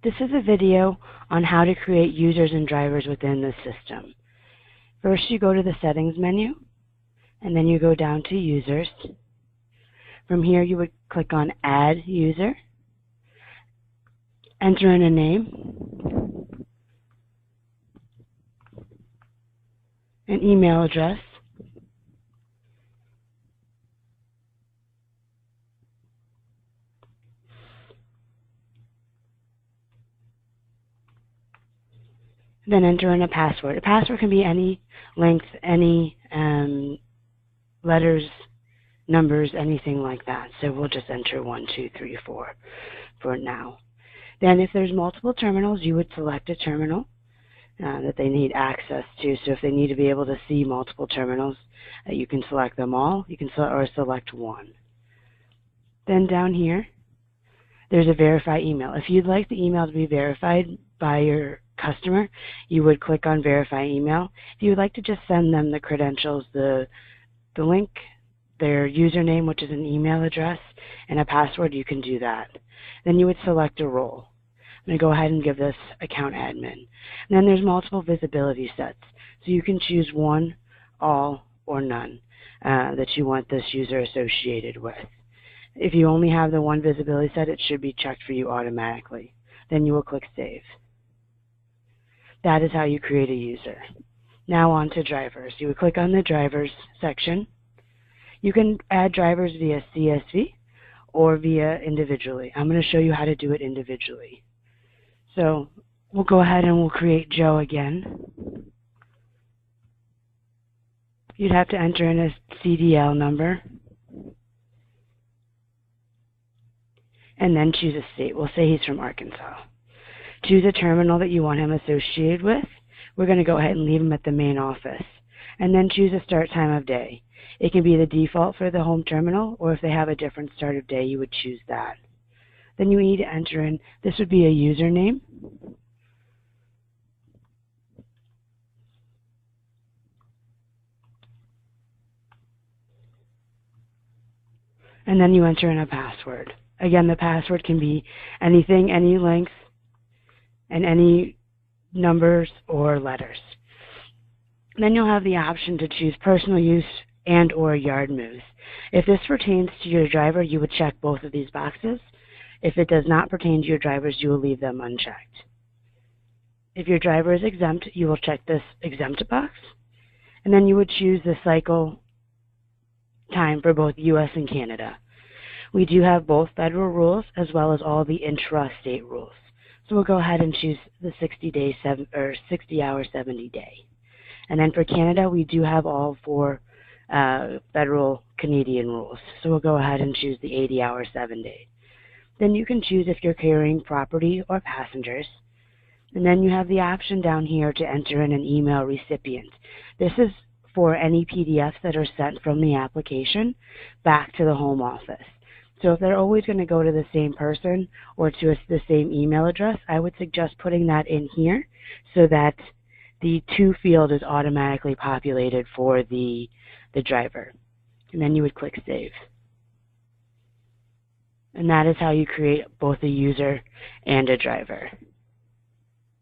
This is a video on how to create users and drivers within the system. First, you go to the Settings menu, and then you go down to Users. From here, you would click on Add User, enter in a name, an email address, then enter in a password. A password can be any length, any letters, numbers, anything like that. So we'll just enter 1, 2, 3, 4 for now. Then if there's multiple terminals, you would select a terminal that they need access to. So if they need to be able to see multiple terminals, you can select them all. You can select one. Then down here, there's a verify email. If you'd like the email to be verified by your customer, you would click on verify email. If you would like to just send them the credentials, the link, their username, which is an email address, and a password, you can do that. Then you would select a role. I'm going to go ahead and give this account admin. And then there's multiple visibility sets. So you can choose one, all, or none that you want this user associated with. If you only have the one visibility set, it should be checked for you automatically. Then you will click Save. That is how you create a user. Now on to drivers. You would click on the drivers section. You can add drivers via CSV or via individually. I'm going to show you how to do it individually. So we'll go ahead and we'll create Joe again. You'd have to enter in a CDL number and then choose a state. We'll say he's from Arkansas. Choose a terminal that you want him associated with. We're going to go ahead and leave him at the main office. And then choose a start time of day. It can be the default for the home terminal, or if they have a different start of day, you would choose that. Then you need to enter in, this would be a username. And then you enter in a password. Again, the password can be anything, any length, and any numbers or letters. Then you'll have the option to choose personal use and or yard moves. If this pertains to your driver, you would check both of these boxes. If it does not pertain to your drivers, you will leave them unchecked. If your driver is exempt, you will check this exempt box, and then you would choose the cycle time for both US and Canada. We do have both federal rules as well as all the intra-state rules. So we'll go ahead and choose the 60-hour, 70-day. And then for Canada, we do have all 4 federal Canadian rules. So we'll go ahead and choose the 80-hour, 7-day. Then you can choose if you're carrying property or passengers. And then you have the option down here to enter in an email recipient. This is for any PDFs that are sent from the application back to the home office. So if they're always going to go to the same person or to the same email address, I would suggest putting that in here so that the to field is automatically populated for the driver. And then you would click Save. And that is how you create both a user and a driver.